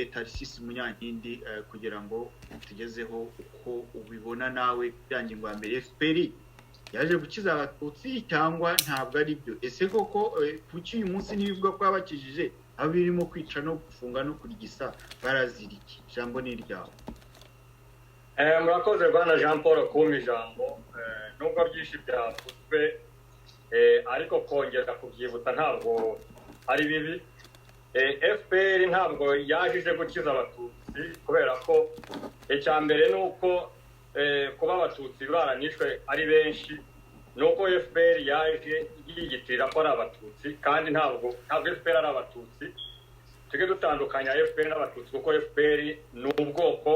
Tarisisi Munyankindi kugira ngo tugezeho uko ubibona nawe byangingo ya mbere FPR yaje gukiza abatutsi cyangwa ntabwo ari byo. Ese koko kuki uyu munsi nibivuga ko abakijije abirimo kwica no gufunga no kurigisa baraziriki? Jambo ni ryawe. Murakoze Bwana Jean Paul kumpa ijambo. Nubwo byinshi byavuzwe ariko kongera kubyibutsa ntabwo ari bibi. FPR ntabwo yajije gukiza abatutsi kubera ko icya mbere nuko kuba abatutsi baranishwe ari benshi nuko FPR yaje yigitirira ko ari abatutsi kandi ntabwo FPR ari abatutsi. Tujye dutandukanya FPR n'abatutsi kuko FPR ni ubwoko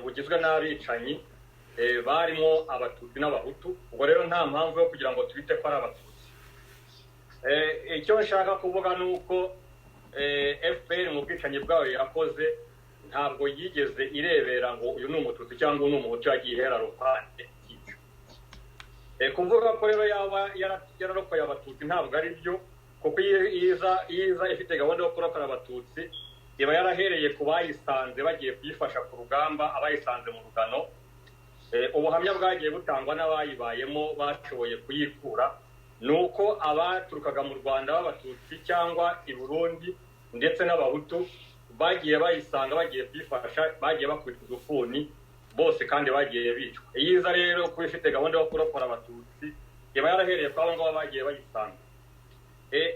bugizwe n'abicanyi barimo abatutsi n'abahutu. Ubwo rero nta mpamvu yo kugira ngo tubite ko ari abatutsi. Icyo nshaka kuvuga nuko FPR mu bwicanyi bwayo yakoze ntabwo yigeze irebera ngo uyu ni umututsi cyangwa uyu ni umuhutu yagiye ihera ruhande. Kuvuga ko rero yaba yararokoye abatutsi ntabwo ari byo kuko iza ifite gahunda yo kurokora abatutsi iba yarahereye ku bayisanze bagiye kuyifasha ku rugamba, abayisanze mu rugano. Ubuhamya bwagiye butangwa n'abayibayemo bashoboye kuyikura nuko abaturukaga mu Rwanda b'abatutsi cyangwa i Burundi ndetse n'abahutu bagiye bayisanga bagiye kuyifasha, bagiye bakubita udufuni bose kandi bagiye bicwa. Iyiza rero kuba ifite gahunda yo kurokora abatutsi iba yarahereye kwa ngabo bagiye bayisanga.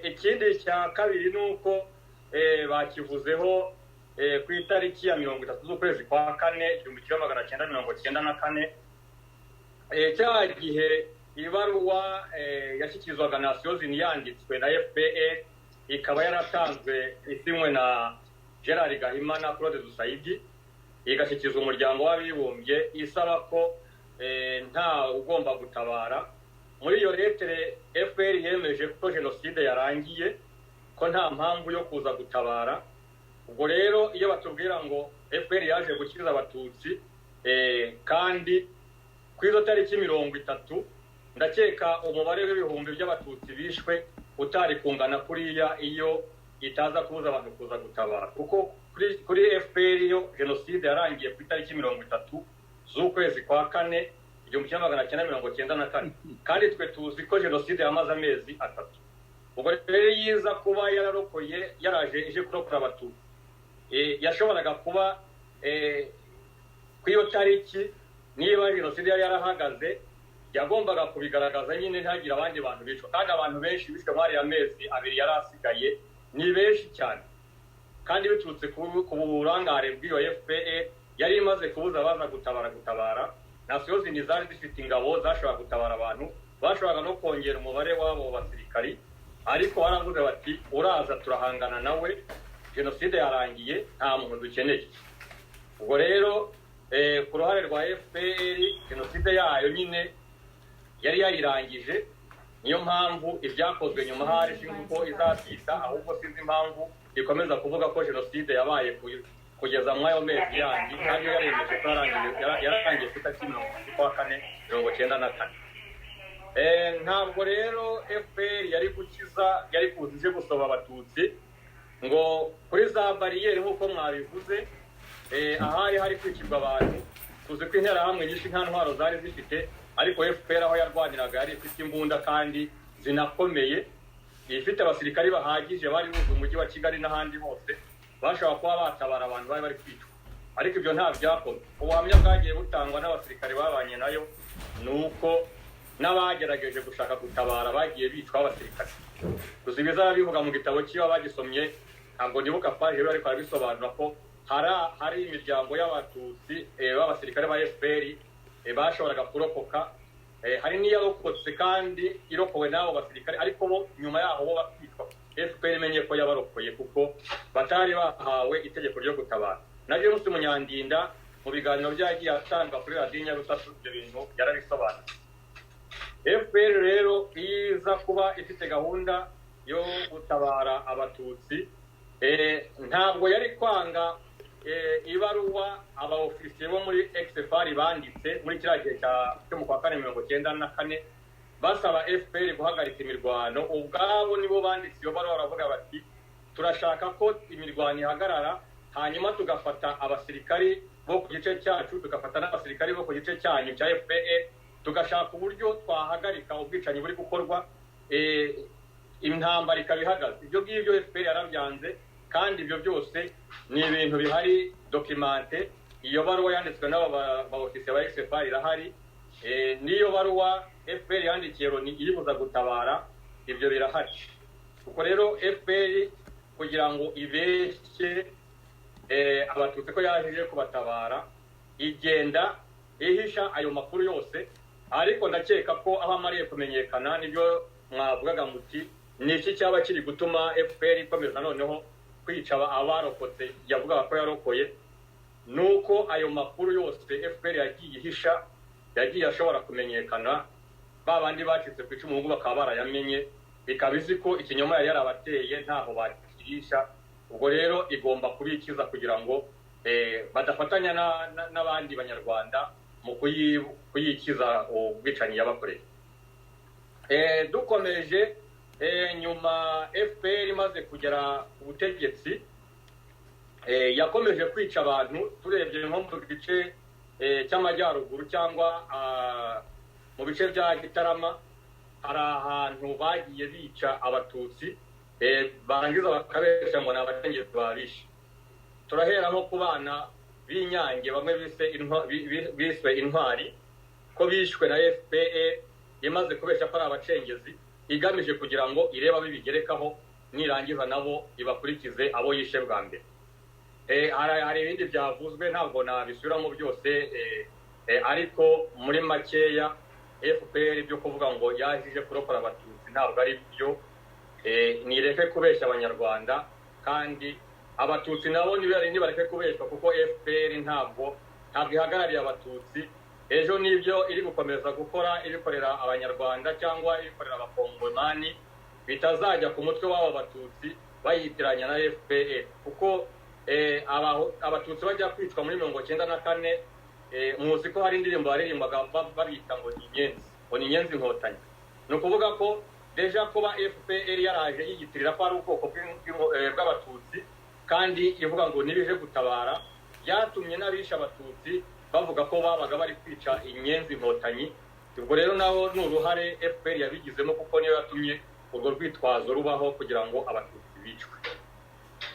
Ikindi cya kabiri nuko bakivuzeho ku itariki ya 30 z'ukwezi kwa kane 1994 cya gihe ibaruwa yashyikirizwaga Nations Unies yanditswe na FPR ikaba yaratanzwe isinywe na Gerard Gahima na Claude Dusayidi, igashyikirizwa umuryango w'abibumbye isaba ko nta ugomba gutabara. Muri iyo letere FPR yemeje ko jenoside yarangiye, ko nta mpamvu yo kuza gutabara. Ubwo rero iyo batubwira ngo FPR yaje gukiza abatutsi kandi ku izo tariki 30 ndakeka umubare w'ibihumbi by'abatutsi bishwe utari kungana kuriya iyo itaza kubuza abantu kuza gutabara, kuko kuri FPR yo jenoside yarangiye ku itariki 30 z'ukwezi kwa kane 1994 kandi twe tuzi ko jenoside yamaze amezi 3. Ubwo rero yiza kuba yararokoye yaraje ije kurokora abatutsi yashoboraga kuba kwiyo tariki niba jenoside yari yarahagaze yagombaga kubigaragaza nyine ntagira abandi bantu bicwa, kandi abantu benshi bishwe muri amezi 2 yarasigaye ni benshi cyane kandi biturutse ku burangare bw'iyo FPR yari imaze kubuza abaza gutabara. Nations Unies zari zifite ingabo zashobora gutabara abantu, bashoboraga no kongera umubare w'abo basirikari, ariko baravuze bati uraza turahangana nawe, jenoside yarangiye nta muntu dukeneye. Ubwo rero ku ruhare rwa FPR jenoside yayo nyine yari yayirangije, niyo mpamvu ibyakozwe nyuma hari sinko izatita, ahubwo sinzi impamvu ikomeza kuvuga ko jenoside yabaye kugeza mu ayo mezi yandi kandi yaremeje ko yarangiye ku itariki 1994. Ntabwo rero FPR yari gukiza, yari kuzije gusaba abatutsi ngo kuri za bariyeri nk'uko mwabivuze ahari hari kwicirwa abantu. Tuzi ko interahamwe nyinshi nta ntwaro zari zifite, ariko FPR aho yarwaniraga yari ifite imbunda kandi zinakomeye, ifite abasirikari bahagije bari buze umujyi wa Kigali n'ahandi hose bashobora kuba batabara abantu bari kwicwa, ariko ibyo nta byakozwe. Ubuhamya bwagiye butangwa n'abasirikari babanye nayo nuko n'abagerageje gushaka gutabara bagiye bicwa abasirikari. Tuzi bizaba bivuga mu gitabo kiba bagisomye, ntabwo ndibuka paje ariko arabisobanura ko hari imiryango y'abatutsi b'abasirikare ba FPR bashoboraga kurokoka, hari n'iyarokotse kandi irokowe n'abo basirikare, ariko bo nyuma yaho bo bakitwa FPR imenye ko yabarokoye kuko batari bahawe itegeko ryo gutabara. Na James Munyandinda mu biganiro byagiye atanga kuri Radio Nyarutatu ibyo bintu yarabisobanura. FPR rero iza kuba ifite gahunda yo gutabara abatutsi, ntabwo yari kwanga ibaruwa abaofisiye bo muri XFR banditse muri kiriya gihe cyo mu kwa 1994 basaba FPR guhagarika imirwano. Ubwabo nibo banditse iyo baruwa baravuga bati turashaka ko imirwano ihagarara hanyuma tugafata abasirikari bo ku gice cyacu tugafata n'abasirikari bo ku gice cyanyu cya FPR tugashaka uburyo twahagarika ubwicanyi buri gukorwa intambara ikabihagaze. Ibyo ngibyo FPR yarabyanze kandi ibyo byose ni ibintu bihari documente. Iyo baruwa yanditswe n'aba ofisiye ba XFR irahari, niyo baruwa FPR yandikiye Loni iyibuza gutabara, ibyo birahari. Kuko rero FPR kugira ngo ibeshye abatutsi ko yaje kubatabara igenda ihisha ayo makuru yose, ariko ndakeka ko aho amariye kumenyekana nibyo mwavugaga muti ni iki cyaba kiri gutuma FPR ikomeza noneho kwica abarokotse yavugaga ko yarokoye. Nuko ayo makuru yose FPR yagiye ihisha yagiye ashobora kumenyekana, babandi bacitse ku icumu bakaba barayamenye, bikaba izi ko ikinyoma yari yarabateye ntaho bakirisha. Ubwo rero igomba kubikiza kugira ngo badafatanya n'abandi banyarwanda mu kuyikiza ubwicanyi yabakoreye. Dukomeje nyuma FPR imaze kugera ku butegetsi yakomeje kwica abantu. Turebye nko mu gice cy'amajyaruguru cyangwa mu bice bya Gitarama hari ahantu bagiye bica abatutsi barangiza bakabesha ngo ni abacengezi babishe. Turahera nko ku bana b'Inyange bamwe biswe intwari ko bishwe na FPR yamaze kubesha ko ari abacengezi igamije kugira ngo irebe abibigerekaho nirangiza nabo ibakurikize abo yishe bwa mbere. Hari ibindi byavuzwe ntabwo nabisubiramo byose, ariko muri makeya FPR byo kuvuga ngo yajije kurokora abatutsi ntabwo ari byo. Nireke kubeshya abanyarwanda, kandi abatutsi nabo nibareke kubeshya, kuko FPR ntabwo ihagarariye abatutsi. Ejo nibyo iri gukomeza gukora ibikorera abanyarwanda cyangwa ibikorera abakongomani, bitazajya ku mutwe w'aba batutsi bayitiranya na FPR, kuko abatutsi bajya kwicwa muri 1994 muzi ko hari indirimbo baririmbaga babita ngo ni inyenzi inkotanyi. Ni ukuvuga ko deja kuba FPR yaraje yiyitirira ko ari ubwoko bw'abatutsi kandi ivuga ngo nibije gutabara, byatumye n'abisha abatutsi bavuga ko babaga bari kwica inyenzi inkotanyi. Ubwo rero naho n'uruhare FPR yabigizemo, kuko niyo yatumye urwo rwitwazo rubaho kugira ngo abatutsi bicwe.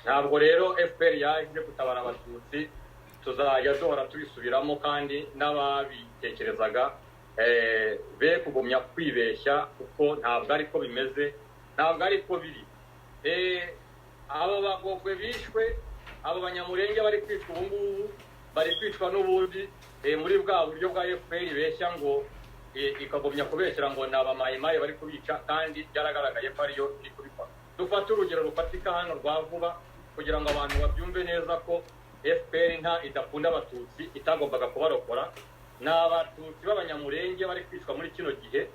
Ntabwo rero FPR yaje gutabara abatutsi tuzajya duhora tubisubiramo, kandi n'ababitekerezaga be kugumya kwibeshya, kuko ntabwo ariko bimeze, ntabwo ariko biri. Abo bagogwe bishwe, abo banyamurenge bari kwicwa ubu ngubu bari kwicwa n'ubundi muri bwa buryo bwa FPR beshya ngo ikagumya kubeshyira ngo ni abamayimayi bari kubica, kandi byaragaragaye ko ariyo iri kubikora. Dufate urugero rufatika hano rwa vuba kugira ngo abantu babyumve neza ko FPR idakunda abatutsi, itagombaga kubarokora. Ni abatutsi b'abanyamurenge bari kwicwa muri kino gihe,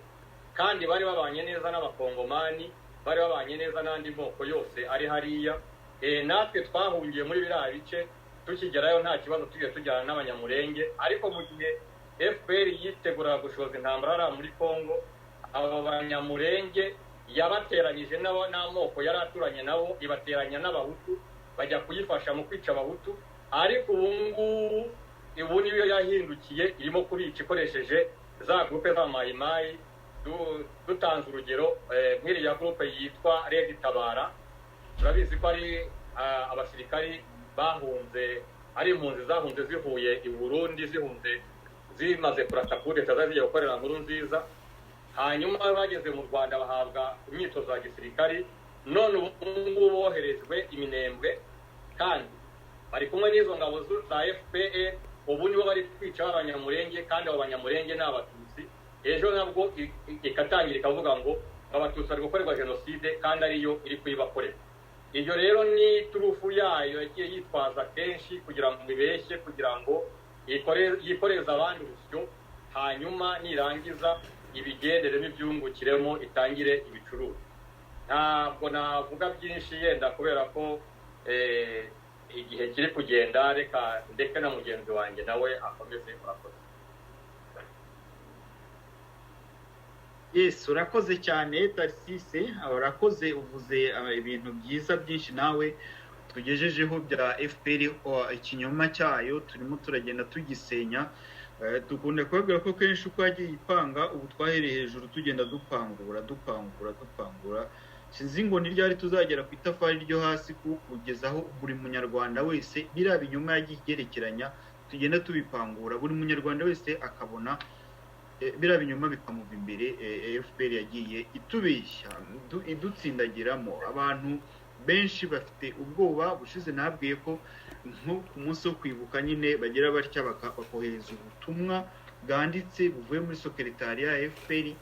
kandi bari babanye neza n'abakongomani, bari babanye neza n'andi moko yose ari hariya. Natwe twahungiye muri biriya bice, tukigerayo nta kibazo tugiye tujyana n'abanyamurenge, ariko mu gihe FPR yitegura gushoza intambara hariya muri Congo, aba banyamurenge yabateranyije n'amoko yari aturanye nabo, ibateranya n'abahutu bajya kuyifasha mu kwica abahutu. Ariko ubu niyo yahindukiye irimo kubica ikoresheje za groupe za mayimayi. Dutanze urugero nk'iriya groupe yitwa Red Tabara, turabizi ko ari abasirikari bahunze, ari impunzi zahunze zivuye i Burundi, zimaze kurata kudeta zagiye gukorera Nkurunziza, hanyuma bageze mu Rwanda bahabwa imyitozo ya gisirikari. None ubu boherejwe Iminembwe, kandi bari kumwe n'izo ngabo za FPR. Ubu nibo bari kwica abanyamurenge, kandi abo banyamurenge ni abatutsi. Ejo nabwo ikatangira ikavuga ngo abatutsi bari gukorerwa jenoside, kandi ariyo iri kuyibakorera. Ibyo rero ni turufu yayo yagiye yitwaza kenshi kugira ngo ibeshye, kugira ngo yikoreza abandi urusyo, hanyuma nirangiza ibigendere n'ibyungukiremo itangire ibicuruzwa. Ntabwo navuga byinshi yenda kubera ko igihe kiri kugenda, reka ndeke na mugenzi wanjye nawe akomeze kurakoze. Yes, urakoze cyane Tarsise, urakoze, uvuze ibintu byiza byinshi nawe tugejejeho bya FPR ikinyoma cyayo turimo turagenda tugisenya. Dukunda kubabwira ko kenshi uko yagiye ipanga ubu twahereye hejuru tugenda dupangura. Sinzi ngo ni ryari tuzagera ku itafari ryo hasi kugezaho buri munyarwanda wese biriya binyoma yagiye igerekeranya tugenda tubipangura, buri munyarwanda wese akabona biriya binyoma bikamuva imbere. FPR yagiye itubeshya idutsindagiramo. Abantu benshi bafite ubwoba. Bushize nabwiye ko nko ku munsi wo kwibuka nyine bagira batya bakohereza ubutumwa bwanditse buvuye muri sekretariya ya FPR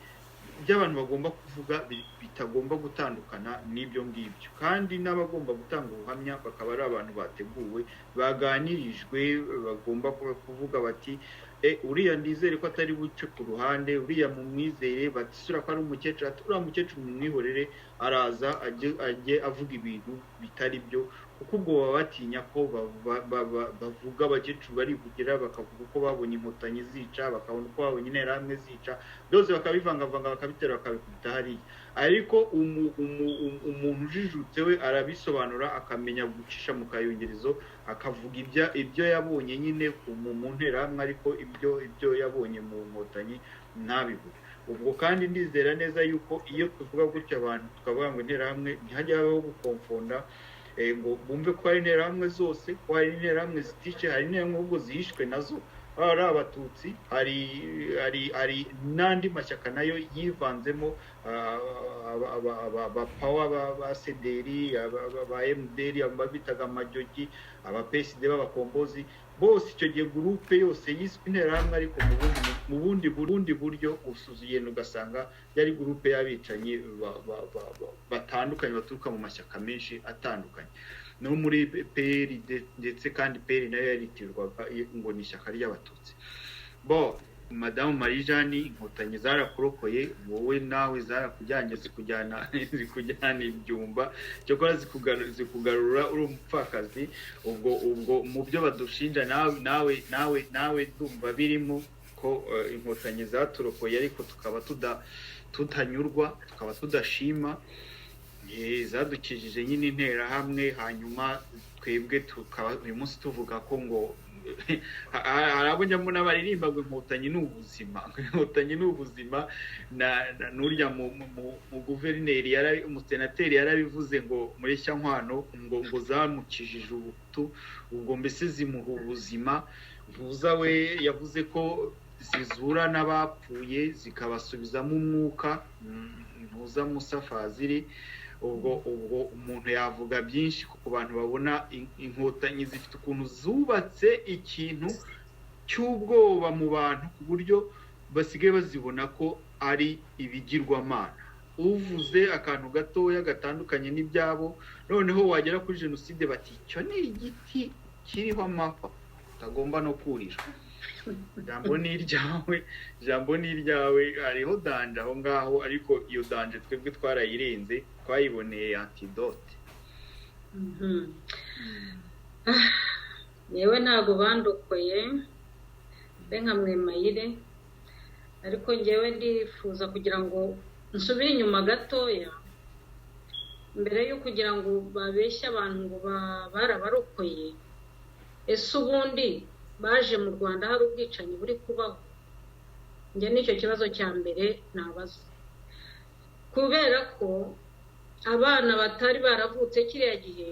by'abantu bagomba kuvuga bitagomba gutandukana n'ibyo ngibyo, kandi n'abagomba gutanga ubuhamya bakaba ari abantu bateguwe baganirijwe, bagomba kuvuga bati uriya ndizere ko atari buce ku ruhande, uriya mu mwizere batisura ko ari umukecuru, ati uriya mukecuru mumwihorere araza ajye avuga ibintu bitari byo, kuko ubwo baba batinya ko bavuga abakecuru barivugira bakavuga uko babonye inkotanyi zica, bakabona uko babonye interahamwe zica, byose bakabivangavanga bakabitera bakabikubita hariya. Ariko umuntu ujijutse we arabisobanura akamenya gucisha mu kayungerezo akavuga ibyo yabonye nyine mu nterahamwe, ariko ibyo yabonye mu nkotanyi ntabivuge. Ubwo kandi ndizera neza yuko iyo tuvuga gutya abantu tukavuga ngo interahamwe ntihajya habaho gukonfonda ngo bumve ko hari interahamwe zose, ko hari interahamwe zitice, hari interahamwe ahubwo zihishwe nazo ari abatutsi, hari n'andi mashyaka nayo yivanzemo, abapawa ba sederi, ba MDR, ababitaga amajogi, abapeside b'abakombozi, bose icyo gihe gurupe yose yiswe interahamwe, ariko mu bundi buryo usuzuye ugasanga yari gurupe y'abicanyi batandukanye baturuka mu mashyaka menshi atandukanye. No muri PL ndetse kandi PL nayo yaritirwaga ngo ni ishyaka ry'abatutsi. Madamu Marie Jeanne, inkotanyi zarakurokoye, wowe nawe zarakujyanye zikujyana ibyumba, cyokora zikugarura uri umupfakazi. Ubwo mu byo badushinja nawe ndumva birimo ko inkotanyi zaturokoye, ariko tukaba tutanyurwa, tukaba tudashima. Zadukijije nyine interahamwe, hanyuma twebwe tukaba uyu munsi tuvuga ko ngo hari abo njyamo n'abaririmba ngo inkotanyi ni ubuzima, inkotanyi ni ubuzima. N'urya mu guverineri umusenateri yarabivuze ngo muri Shankwano ngo zamukijije ubutu, ubwo mbese zimuha ubuzima. Ntuza we yavuze ko zizura n'abapfuye zikabasubizamo umwuka, ntuza Musa Fazili. Ubwo umuntu yavuga byinshi ku bantu babona inkotanyi zifite ukuntu zubatse ikintu cy'ubwoba mu bantu ku buryo basigaye bazibona ko ari ibigirwamana. Uvuze akantu gatoya gatandukanye n'ibyabo, noneho wagera kuri jenoside bati icyo ni igiti kiriho amapfa utagomba no kurira. Jambo ni iryawe, hariho danje aho ngaho, ariko iyo danje twebwe twarayirenze, twayiboneye antidote. Yewe ntago bandokoye nka Mwemayire, ariko ngewe ndifuza kugira ngo nsubire inyuma gatoya mbere yo kugira ngo babeshye abantu ngo barabarokoye. Ese ubundi baje mu Rwanda hari ubwicanyi buri kubaho? Njye nicyo kibazo cya mbere nabaza, kubera ko abana batari baravutse kiriya gihe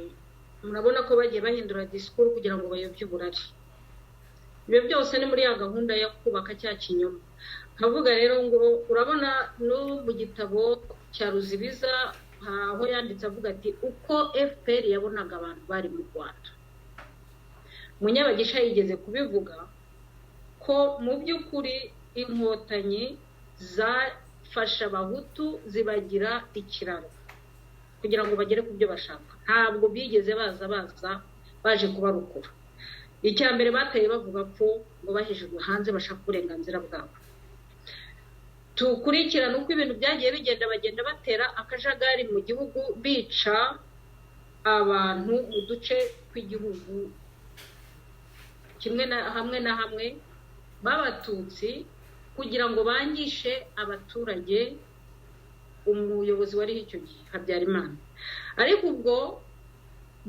murabona ko bagiye bahindura disikuru kugira ngo bayobye uburari. Ibyo byose ni muri ya gahunda yo kubaka cya kinyoma. Nkavuga rero ngo urabona no mu gitabo cya Ruzibiza aho yanditse avuga ati uko FPR yabonaga abantu bari mu Rwanda. Munyabagisha yigeze kubivuga ko mu by'ukuri inkotanyi zafasha abahutu zibagira ikiraro kugira ngo bagere ku byo bashaka, ntabwo bigeze baje kubarukura. Icya mbere bateye bavuga ko ngo bahejejwe hanze bashaka uburenganzira bwabo. Tukurikirana uko ibintu byagiye bagenda batera akajagari mu gihugu, bica abantu mu duce tw'igihugu kimwe na hamwe b'abatutsi kugira ngo bangishe abaturage umuyobozi wari icyo gihe Habyarimana. Ariko ubwo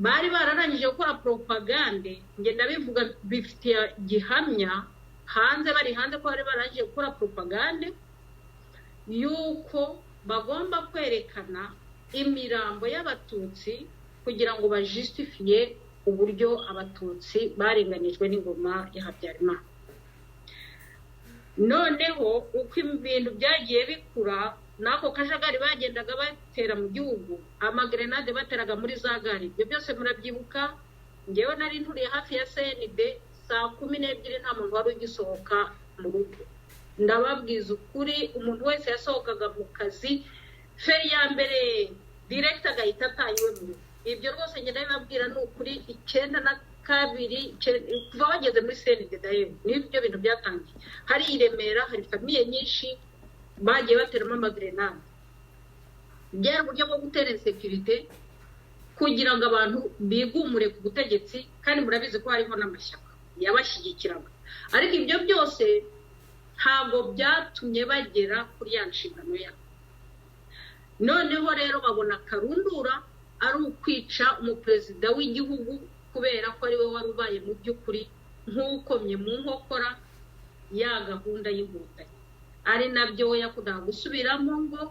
bari bararangije gukora propagande ngenda bivuga bifitiye gihamya hanze bari hanze ko bari barangije gukora propagande yuko bagomba kwerekana imirambo y'abatutsi kugira ngo bajustifiye uburyo abatutsi barenganijwe n'ingoma ya Habyarimana. Noneho uko ibintu byagiye bikura nako kajagari bagendaga batera mu gihugu, amagrenade bateraga muri za gare, ibyo byose murabyibuka. Ngewe nari nturiye hafi ya CND saa 12 nta muntu wari ugisohoka mu rugo. Ndababwiza ukuri, umuntu wese yasohokaga mu kazi feri ya mbere direct agahita atayiwe mu rugo. Ibyo rwose ngenda bibabwira ni ukuri 92 kuva bageze muri CND dayo n'ibyo bintu byatangiye. Hari i Remera hari famiye nyinshi bagiye bateramo amagrenade. Byari uburyo bwo gutera insécurité kugira ngo abantu bigumure ku butegetsi, kandi murabizi ko hariho n'amashyaka yabashyigikiraga. Ariko ibyo byose ntabwo byatumye bagera kuri ya nshingano yabo. Noneho rero babona karundura ari ukwica umuperezida w'igihugu kubera ko ari we wari ubaye mu by'ukuri nk'ukomye mu nkokora ya gahunda y'inkotanyi. Ari nabyo we yakundaga gusubiramo ngo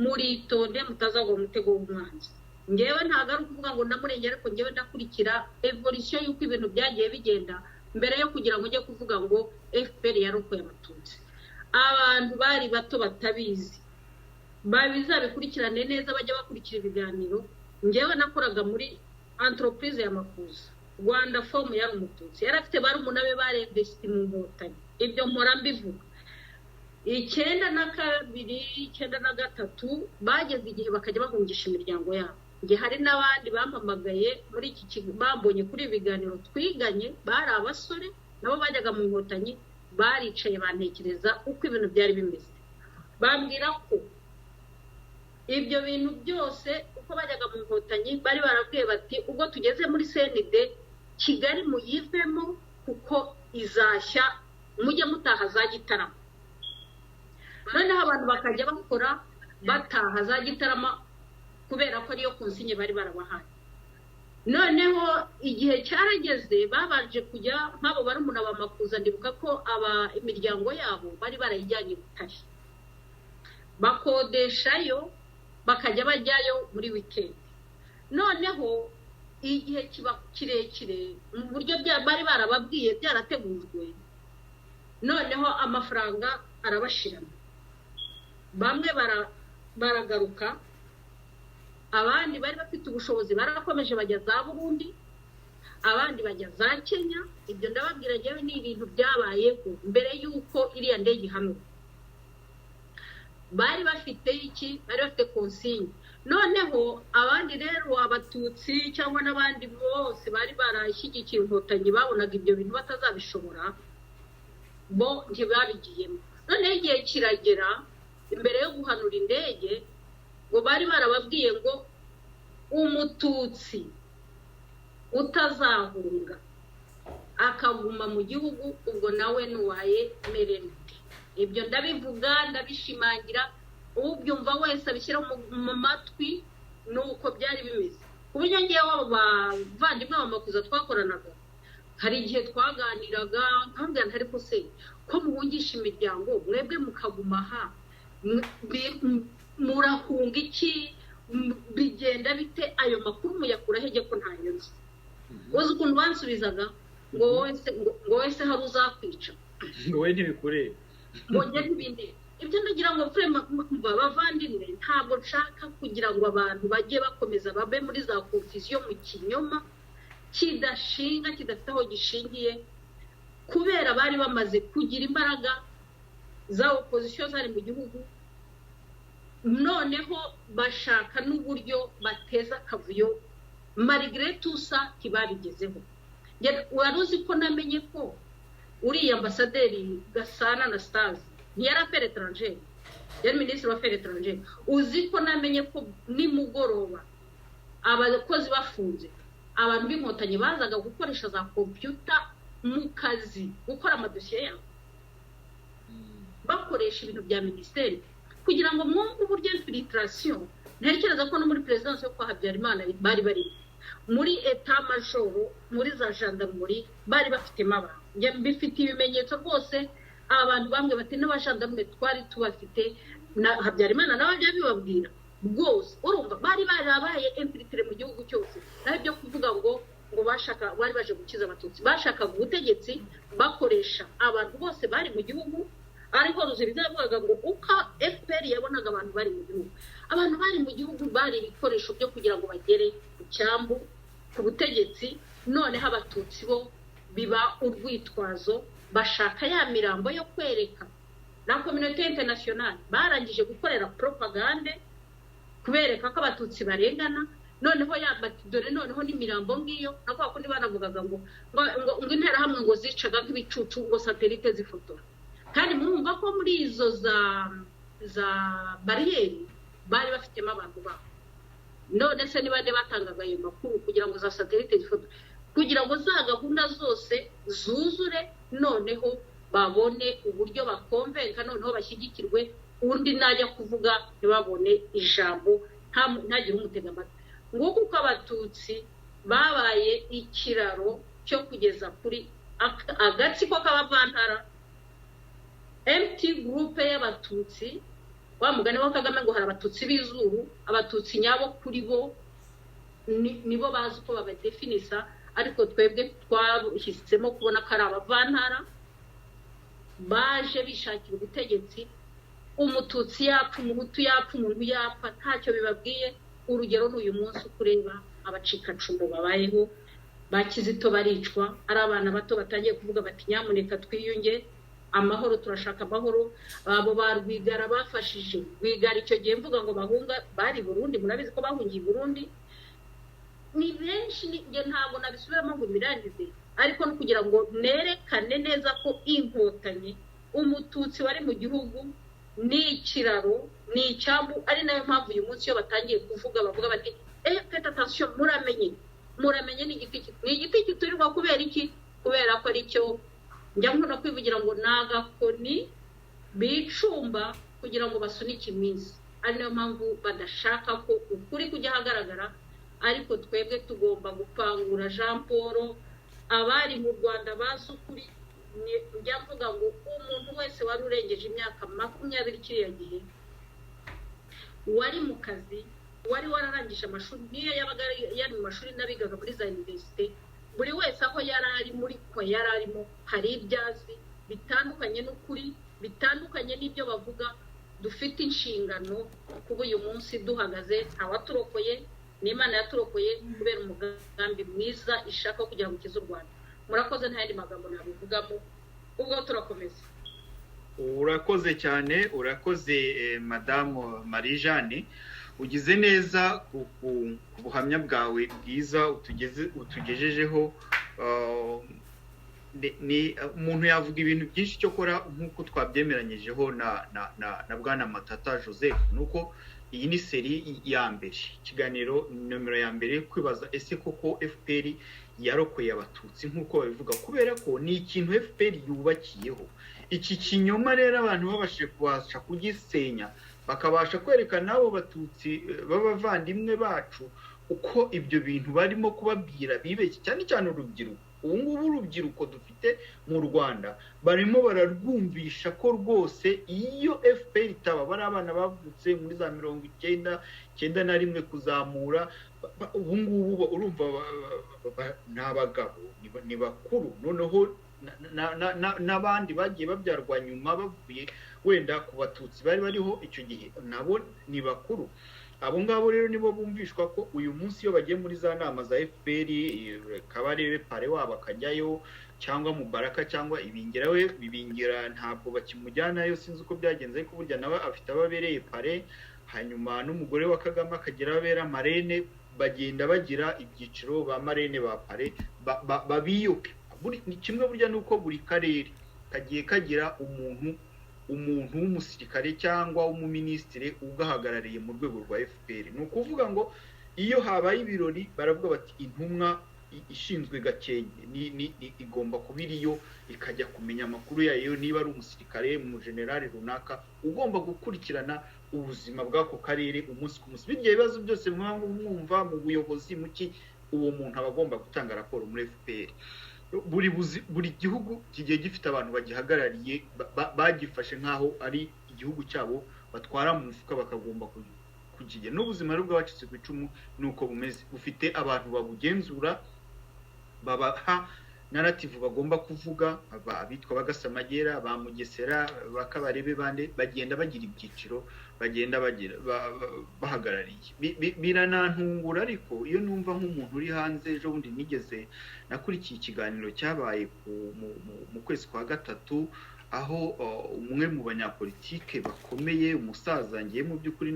muritonde mutazagwa mu mutego w'umwanzi. Ngewe ntabwo ari ukuvuga ngo ndamurengera, ariko ngewe ndakurikira evolution y'uko ibintu byagiye bigenda mbere yo kugira ngo ujye kuvuga ngo FPR yarokoye abatutsi. Abantu bari bato batabizi babizabikurikirane neza, bajya bakurikira ibiganiro. Ngewe nakoraga muri entreprise ya Makuza, Rwanda Form yari umututsi, yari afite barumuna be bareinvesti mu nkotanyi. Ibyo mpora mbivuga. 92 93 bageze igihe bakajya bahungisha imiryango yabo. Nge hari n'abandi bampamagaye muri iki kigo bambonye kuri ibiganiro twiganye, bari abasore nabo bajyaga mu nkotanyi, baricaye bantekereza uko ibintu byari bimeze. Bambwira ko ibyo bintu byose uko bajyaga mu nkotanyi bari barabwiye bati ubwo tugeze muri CND Kigali muyivemo kuko izashya mujye mutaha za Gitarama. Noneho abantu bakajya bakora bataha za Gitarama kubera ko ariyo konsinye bari barabahaye. Noneho igihe cyarageze babanje kujya nk'abo barumuna ba Makuza, ndibuka ko imiryango yabo bari barayijyanye Butare, bakodeshayo bakajya bajyayo muri weekend. Noneho igihe kiba kirekire mu buryo bari barababwiye byarategujwe, noneho amafaranga arabashirana. Bamwe baragaruka, abandi bari bafite ubushobozi barakomeje bajya za Burundi, abandi bajya za Kenya. Ibyo ndababwira ngewe ni ibintu byabayeho mbere y'uko iriya ndege hano. Bari bafite iki? Bari bafite konsigne. Noneho abandi rero abatutsi cyangwa n'abandi bose bari barashyigikiye inkotanyi babonaga ibyo bintu batazabishobora, bo ntibabigiyemo. Noneho igihe kiragera imbere yo guhanura indege, ngo bari barababwiye ngo umututsi utazahunga akaguma mu gihugu ubwo nawe nuwaye merende. Ibyo ndabivuga ndabishimangira, ubyumva wese abishyira mu matwi nuko byari bimeze. Kuburyo ngiye wabo bavandimwe ba Makuza twakoranaga, hari igihe twaganiraga nkambwira ntari ko se ko muhungisha imiryango mwebwe mukaguma aha murahunga iki, bigenda bite, ayo makuru muyakura hege ko ntayoze. Uzi ukuntu bansubizaga ngo wese hari uzakwica, ngo we ntibikureba, ngo njye ntibinde. Ibyo ndagira ngo bavandimwe, ntabwo nshaka kugira ngo abantu bajye bakomeza babe muri za confusion mu kinyoma kidashinga kidafite aho gishingiye, kubera bari bamaze kugira imbaraga za opposition zari mu gihugu. Noneho bashaka n'uburyo bateza akavuyo, malgré tout ça kibabigezeho. Wari uzi ko namenye ko uriya ambasaderi Gasana Anastase ntiyari affaires étrangères, yari ministre wa affaires étrangères. Uzi ko namenye ko nimugoroba abakozi bafunze, abantu b'inkotanyi bazaga gukoresha za computer mu kazi gukora amadosiye yabo, bakoresha ibintu bya ministeri kugira ngo mwumve uburyo infiltration. Ntekereza ko no muri presidence yo kwa Habyarimana bari muri etat major muri za gendarmerie bari bafitemo abantu njye mbifite ibimenyetso rwose abantu bamwe bati n'abajandarume twari tubafite na Habyarimana nawe byabibabwira rwose urumva bari barabaye infiltré mu gihugu cyose naho byo kuvuga ngo bashaka bari baje gukiza abatutsi bashakaga ubutegetsi bakoresha abantu bose bari mu gihugu ariko ruzibizavuga ngo uko FPR yabonaga abantu bari mu gihugu abantu bari mu gihugu bari ibikoresho byo kugira ngo bagere ku cyambu ku butegetsi noneho abatutsi bo biba urwitwazo bashaka ya mirambo yo kwereka na communauté internationale barangije gukorera propagande kubereka ko abatutsi barengana noneho yabati dore noneho n'imirambo ngiyo nako kundi banavugaga ngo intera hamwe ngo zicaga nk'ibicucu ngo satellite zifotora kandi murumva ko muri izo za barriere bari bafitemo abantu babo none se niba batangaga ayo makuru kugira ngo za satellite zifotora kugira ngo za gahunda zose zuzure noneho babone uburyo bakonvenka noneho bashyigikirwe undi najya kuvuga ntibabone ijambo ntagire umutega amatwi nguko uko abatutsi babaye ikiraro cyo kugeza kuri agatsiko k'abavantara MT group y'abatutsi wa mugani wa Kagame ngo hari abatutsi b'izuru abatutsi nyabo kuri bo nibo bazi uko babadefinisa ariko twebwe twahisemo kubona ko ari abavantara baje bishakira ubutegetsi umututsi yapfa umuhutu yapfa umuntu yapfa ntacyo bibabwiye urugero n'uyu munsi kureba abacikacumu babayeho bakizito baricwa ari abana bato batangiye kuvuga bati nyamuneka twiyunge amahoro turashaka amahoro abo barwigara bafashije rwigara icyo gihe mvuga ngo bahunga bari Burundi murabizi ko bahungiye Burundi ni benshi nge ntabwo nabisubiramo ngo birangize ariko no kugira ngo nerekane neza ko inkotanyi umututsi wari mu gihugu ni ikiraro ni icyambu ari nayo mpamvu uyu munsi yo batangiye kuvuga bavuga bati faites attention muramenye ni igiti kiturirwa kubera iki kubera ko ari cyo njya nkunda kwivugira ngo nagakoni bicumba kugira ngo basunike iminsi ari nayo mpamvu badashaka ko ukuri kujya hagaragara ariko twebwe tugomba gupangura Jean Paul abari mu Rwanda basukuri njya mvuga ngo umuntu wese wari urengeje imyaka 20 kiriya gihe wari mu kazi wari wararangije amashuri niyo yabaga yari mu mashuri nabigaga muri za university buri wese aho yarari muri ko yararimo hari ibyazi bitandukanye n'ukuri bitandukanye n'ibyo bavuga dufite inshingano kuba uyu munsi duhagaze awaturokoye n'Imana yaturokoye kubera umugambi mwiza ishaka kugira ngo kize u Rwanda murakoze ntayandi magambo nabivugamo ubwo turakomeza urakoze cyane urakoze Madame Marie Jeanne ugize neza ku buhamya bwawe bwiza utugejejeho ni umuntu yavuga ibintu byinshi cyo kora nkuko twabyemeranyijeho na Bwana Matata Joseph nuko iyi ni seri ya mbere ikiganiro nomero ya mbere kwibaza ese koko FPR yarokoye abatutsi nkuko babivuga kubera ko ni ikintu FPR yubakiyeho iki kinyoma rero abantu babashije kubasha kugisenya bakabasha kwerekana abo batutsi b'abavandimwe bacu uko ibyo bintu barimo kubabwira bibeshye cyane cyane urubyiruko ubu ngubu urubyiruko dufite mu Rwanda barimo bararwumvisha ko rwose iyo FPR itaba bari abana bavutse muri za 1991 kuzamura ubu ngubu urumva n'abagabo ni bakuru noneho n'abandi bagiye babyarwa nyuma bavuye wenda ku batutsi bari bariho icyo gihe nabo ni bakuru abo ngabo rero nibo bumvishwa ko uyu munsi iyo bagiye muri za nama za FPR Kabarebe pare wabo akajyayo cyangwa Mubaraka cyangwa Ibingira we Bibingira ntabwo bakimujyanayo sinzi uko byagenze ariko burya nawe afite ababereye pare hanyuma n'umugore wa Kagame akagira abera marene bagenda bagira ibyiciro ba marene ba pare babiyoke ni kimwe burya nuko buri karere kagiye kagira umuntu w'umusirikare cyangwa w'umuministire ugahagarariye mu rwego rwa FPR ni ukuvuga ngo iyo habaye ibirori baravuga bati intumwa ishinzwe Gakenke ni igomba kubiriyo ikajya kumenya amakuru yayo niba ari umusirikare mu general runaka ugomba gukurikirana ubuzima bw'ako karere umunsi ku munsi birya ibibazo byose mwumva mu buyobozi muki uwo muntu aba agomba gutanga raporo muri FPR. Buri gihugu kigiye gifite abantu bagihagarariye bagifashe nkaho ari igihugu cyabo batwara mu mufuka bakagomba kukigira. N'ubuzima bw'abacitse ku icumu nuko bumeze, bufite abantu babugenzura, babaha narrative bagomba kuvuga, abitwa bagasamagera, ba Mugesera, bakabarebe bande, bagenda bagira ibyiciro, bagenda bagira bahagarariye. Biranantungura ariko iyo numva nk'umuntu uri hanze. Ejo bundi nigeze nakurikiye ikiganiro cyabaye mu kwezi kwa gatatu, aho umwe mu banyapolitike bakomeye, umusaza ngiye mu by'ukuri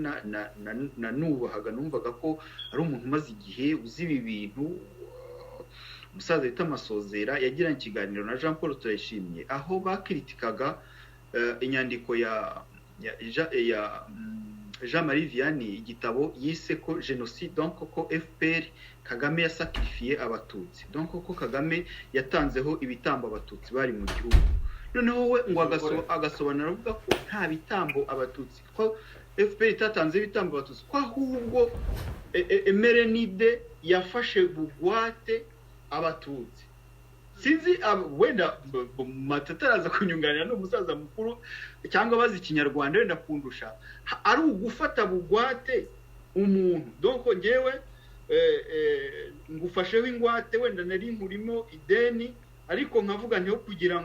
nanubahaga, numvaga ko ari umuntu umaze igihe uzi ibi bintu, umusaza wita Masozera, yagiranye ikiganiro na Jean Paul Turayishimye aho bakiritikaga inyandiko ya Jean-Marie Vianney, igitabo yise ko genocide, donc ko FPR Kagame yasacrifiye abatutsi, donc ko Kagame yatanzeho ibitambo abatutsi bari mu gihugu. Noneho we ngo agasobanura avuga ko nta bitambo abatutsi, ko FPR itatanze ibitambo abatutsi, ko ahubwo Emerenide yafashe bugwate abatutsi. Sinzi wenda matataraza kunyunganira n'umusaza mukuru cyangwa bazi ikinyarwanda wenda kundusha, ari ugufata bugwate umuntu. Donc ngewe ngufasheho ingwate, wenda nari nkurimo ideni, ariko nkavuga ntiho kugira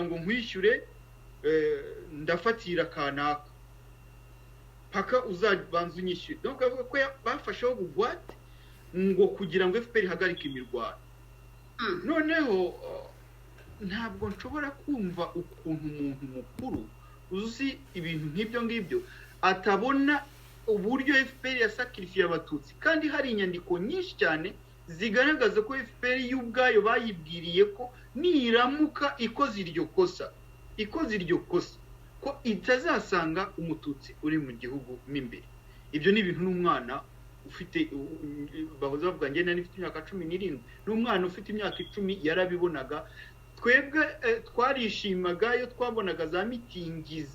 ngo nkwishyure ndafatira kanaka paka uzabanza unyishyure. Donc avuga ko bafasheho bugwate ngo kugira ngo FPR ihagarike imirwano. Noneho ntabwo nshobora kumva ukuntu umuntu mukuru uzi ibintu nk'ibyo ngibyo atabona uburyo FPR yasacrifiye abatutsi, kandi hari inyandiko nyinshi cyane zigaragaza ko FPR y'ubwayo bayibwiriye ko niramuka ikoze iryo kosa ko itazasanga umututsi uri mu gihugu m'imbere. Ibyo ni ibintu n'umwana ufite bahoza bavuga ngene n'ifite imyaka 17, n'umwana ufite imyaka 10 yarabibonaga. Twebwe twarishimaga iyo twabonaga za mitingi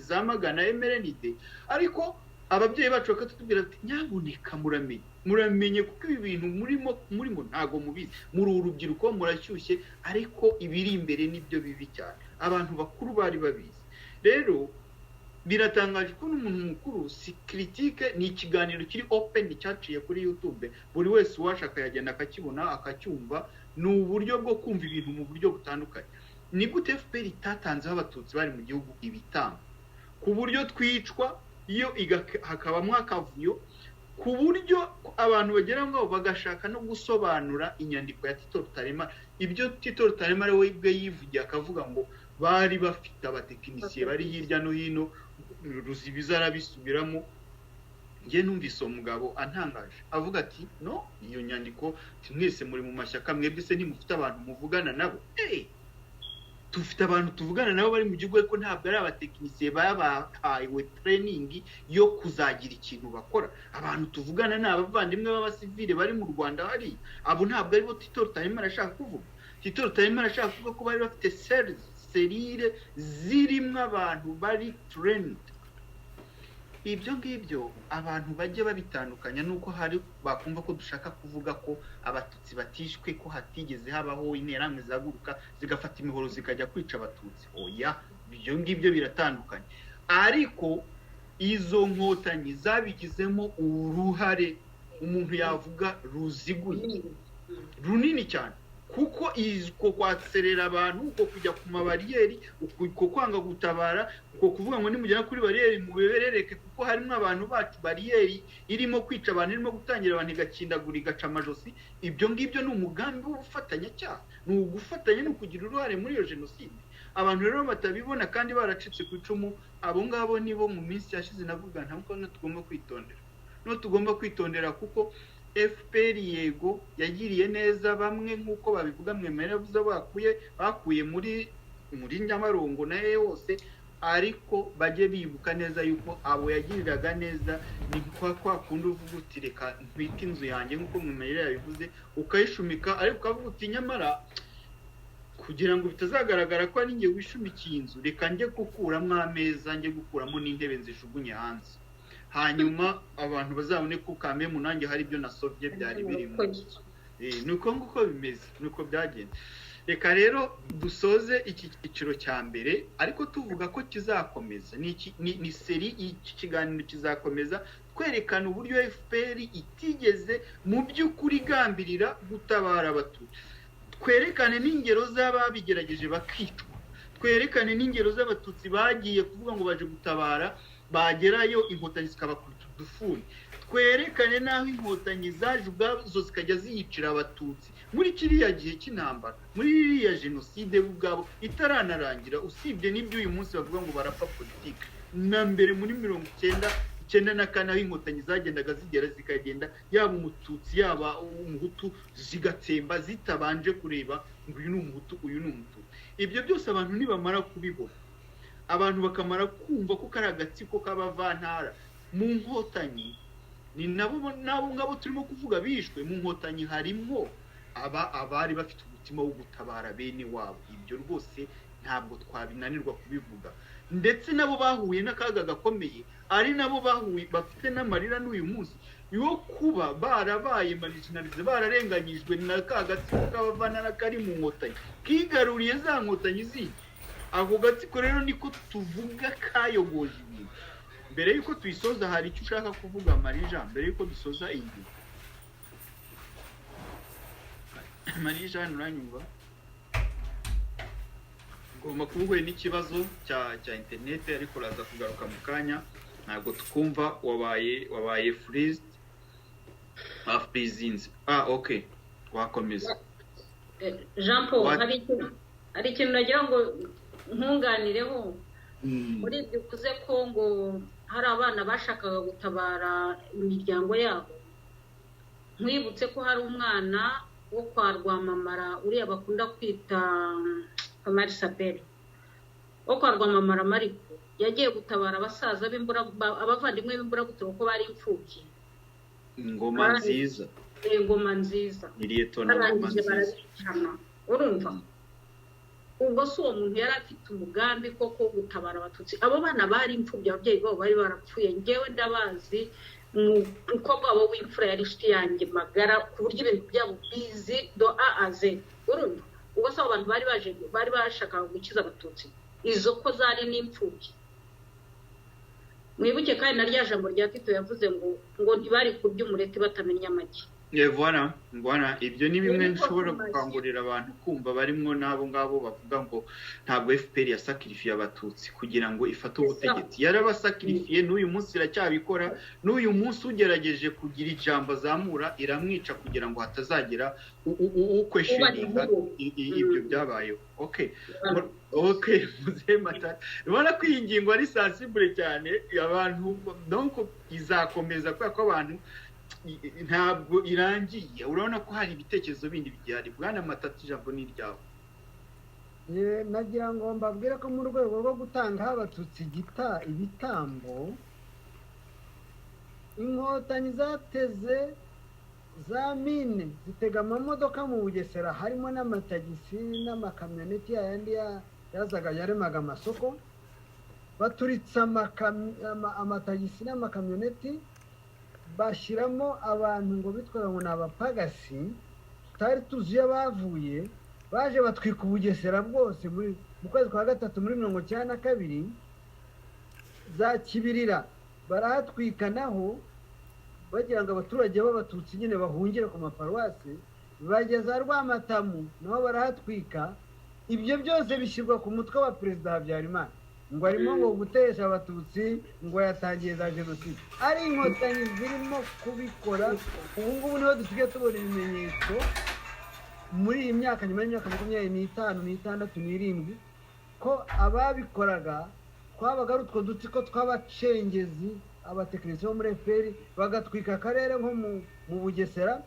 zamagana Emerenide, ariko ababyeyi bacu bakatubwira ati nyaboneka muramenye kuko ibi bintu murimo ntago mubizi, muri urubyiruko murashyushye, ariko ibiri imbere nibyo bibi cyane. Abantu bakuru bari babizi. Rero biratangaje ko n'umuntu mukuru si critique, ni ikiganiro kiri open cyaciye kuri YouTube, buri wese washaka yagenda akakibona akacyumva. Ni uburyo bwo kumva ibintu mu buryo butandukanye. Ni gute FPR itatanzeho abatutsi bari mu gihugu ibitambo, ku buryo twicwa iyo hakabamwo akavuyo, ku buryo abantu bagera ngo bagashaka no gusobanura inyandiko ya Tito Rutaremara. Ibyo Tito Rutaremara we bwe yivugiye akavuga ngo bari bafite abatekinisiye bari hirya no hino, Ruzibiza arabisubiramo. Ngiye numvise umugabo antangaje avuga ati no, iyo nyandiko mwese muri mu mashyaka, mwebwe se ntimufite abantu muvugana nabo? Tufite abantu tuvugana nabo bari mu gihugu, ariko ntabwo ari abatekinisiye babahawe training yo kuzagira ikintu bakora. Abantu tuvugana ni abavandimwe b'abasivile bari mu Rwanda hari. Abo ntabwo ari bo Tito Rutaremara ashaka kuvuga. Tito Rutaremara ashaka kuvuga ko bari bafite serire zirimo abantu bari trained. Ibyo ngibyo abantu bajye babitandukanya, nuko hari bakumva ko dushaka kuvuga ko abatutsi batishwe, ko hatigeze habaho interamwe zaguruka zigafata imihoro zikajya kwica abatutsi. Oya, ibyo ngibyo biratandukanye. Ariko izo nkotanyi zabigizemo uruhare umuntu yavuga ruziguye runini cyane, kuko iziko kwatserera abantu, uko kujya ku mabariyeri, uko kwanga gutabara, uko kuvuga ngo nimugera kuri bariyeri muberereke, kuko harimo abantu bacu bariyeri irimo kwica abantu, irimo gutangira abantu igakindagura igaca amajosi. Ibyo ngibyo ni umugambi w'ubufatanya cyaha, ni ugufatanya, ni ukugira uruhare muri iyo jenoside. Abantu rero batabibona kandi baracitse ku icumu, abo ngabo nibo mu minsi yashize navuga ntabwo tugomba kwitondera. No tugomba kwitondera kuko FPR yego yagiriye neza bamwe nk'uko babivuga, mwemera buza bakuye muri Nyamarongo naye yose, ariko bajye bibuka neza yuko abo yagiriraga neza ni kwa kundi uvuga uti reka ntwite inzu yanjye nk'uko mwemera yabivuze, ukayishumika, ariko ukavuga uti nyamara kugira ngo bitazagaragara ko ari nge wishumikiye inzu, reka njye gukuramo ameza, njye gukuramo n'intebe nzijugunye hanze. hanyuma abantu bazabone ko kame munange hari ibyo nasovye byari birimo nuko nguko bimeze nuko byagenze. Reka rero dusoze iki cyiciro cya mbere ariko tuvuga ko kizakomeza ni seri iki kiganiro kizakomeza kwerekana uburyo FPR itigeze mu by'ukuri gambirira gutabara abatutsi, twerekane n'ingero z'ababigerageje bakicwa, twerekane n'ingero z'abatutsi bagiye kuvuga ngo baje gutabara bagerayo inkotanyi zikabakubita udufuni, twerekane n'aho inkotanyi zaje ubwazo zikajya ziyicira abatutsi muri kiriya gihe cy'intambara, muri iriya jenoside ubwabo itaranarangira, usibye n'ibyo uyu munsi bavuga ngo barapfa politiki. Na mbere muri 1994 aho inkotanyi zagendaga zigera zikagenda yaba umututsi yaba umuhutu zigatsemba zitabanje kureba ngo uyu ni umuhutu uyu ni umututsi. Ibyo byose abantu nibamara kubibona, abantu bakamara kumva ko kari agatsiko k'abavantara mu nkotanyi, ni nabo ngabo turimo kuvuga bishwe mu nkotanyi harimo abari bafite umutima wo gutabara bene wabo. Ibyo rwose ntabwo twabinanirwa kubivuga, ndetse nabo bahuye n'akaga gakomeye, ari nabo bahuye bafite n'amarira n'uyu munsi yo kuba barabaye marginalize, bararenganyijwe na kagatsiko k'abavantara kari mu nkotanyi kigaruriye za nkotanyi zindi. Ako gatsiko rero niko tuvuga kayogoje ibintu. Mbere yuko tuyisoza hari icyo ushaka kuvuga Marija, mbere yuko dusoza iyi Marija nuranyumva? Ngomba kuvuga n'ikibazo cya internet ariko uraza kugaruka mu kanya, ntabwo tukumva wabaye freeze freezing. Okay, wakomeza. Jean Paul, hari ikintu nagira ngo nkunganireho. Muri ibyo uvuze ko ngo hari abana bashakaga gutabara imiryango yabo, nkwibutse ko hari umwana wo kwa Rwamamara uriya bakunda kwita Kamari Saperi, wo kwa Rwamamara Mariko, yagiye gutabara abasaza b'imbura, abavandimwe b'imbura gutoro ko bari imfubyi. Ingoma nziza, ingoma nziza Miliyetona Ngoma nziza, urumva? Ubwo so umuntu yari afite umugambi koko gutabara abatutsi. Abo bana bari imfubyi, ababyeyi babo bari barapfuye, ngewe ndabazi, umukobwa wabo w'imfura yari inshuti yanjye magara ku buryo ibintu byabo bizi do A a Z, urumva? Ubwo so abantu bari bashakaga gukiza abatutsi, izo ko zari n'imfubyi. Mwibuke kandi na rya jambo rya Tito yavuze ngo ntibari kurya umureti batamenya amagi. Ngwana ibyo ni bimwe nshobora gukangurira abantu kumva barimwo nabo ngabo bavuga ngo ntabwo FPR yasakirifiye abatutsi kugira ngo ifate ubutegetsi. Yarabasakirifiye, n'uyu munsi iracyabikora, n'uyu munsi ugerageje kugira ijambo azamura iramwica kugira ngo hatazagera ukweshiringa ibyo byabayeho. Okay, muzemata ubona ko iyi ngingo ari sensible cyane abantu, donc izakomeza kubera ko abantu ntabwo irangiye. Urabona ko hari ibitekerezo bindi bigihari. Bwana Matata, ijambo ni ryawe. Nagira ngo mbabwire ko mu rwego rwo gutanga abatutsi ibitambo, inkotanyi zateze za mine zitega amamodoka mu Bugesera, harimo n'amatagisi n'amakamyoneti yandi yazaga yaremaga amasoko, baturitse amatagisi n'amakamyoneti, bashyiramo abantu ngo bitwaga ngo ni abapagasi, tutari tuzi iyo bavuye, baje batwika Ubugesera bwose mu kwezi kwa gatatu muri 1992, za Kibirira barahatwika naho bagira ngo abaturage b'abatutsi nyine bahungire ku maparuwasi, bageza Rwamatamu naho barahatwika. Ibyo byose bishyirwa ku mutwe wa Perezida Habyarimana ngo arimo ngo gutesha abatutsi, ngo yatangiye za jenoside. Ari inkotanyi zirimo kubikora. Ubu ngubu niho dusigaye tubona ibimenyetso muri iyi myaka, nyuma y'imyaka 25 n'itandatu n'irindwi, ko ababikoraga twabaga ari utwo dutsiko tw'abacengezi, abatekinisiye bo muri FPR, bagatwika akarere nko mu Bugesera,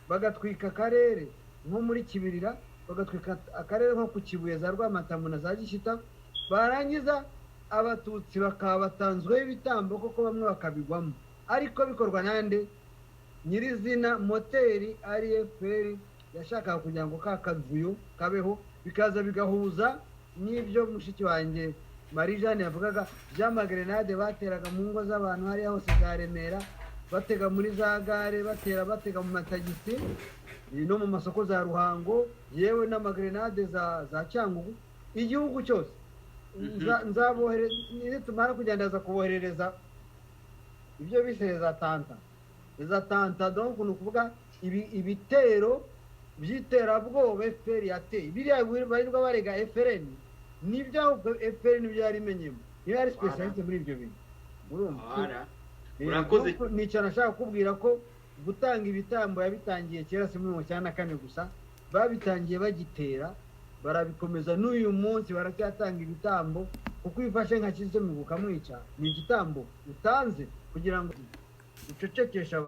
bagatwika akarere nko muri Kibirira, bagatwika akarere nko ku Kibuye za Rwamatamu na za Gishyita, barangiza abatutsi bakaba batanzweho ibitambo koko bamwe bakabigwamo. Ariko bikorwa nande? Nyirizina moteri ari FPR yashakaga kugira ngo kakavuyo kabeho, bikaza bigahuza n'ibyo mushiki wanjye Marie Jeanne yavugaga by'amagrenade bateraga mu ngo z'abantu hariya hose za Remera, batega muri za gare, batega mu matagisi no mu masoko za Ruhango, yewe n'amagrenade za Cyangugu, igihugu cyose. Nzabohereza tumara kugenda za kuboherereza ibyo bise za tanta donc ni ukuvuga ibitero by'iterabwoba FPR yateye biriya barirwa barega FRN nibyo FPR nibyo yarimenyemo, niyo yari specialiste muri ibyo bintu. Urakoze. Nicyo nashaka kubwira ko gutanga ibitambo yabitangiye kera si mu 1994 gusa, babitangiye bagitera, barabikomeza n'uyu munsi baracyatanga ibitambo, kuko ifashe nka Kizito Mihigo ukamwica ni igitambo utanze kugira ngo ucecekesha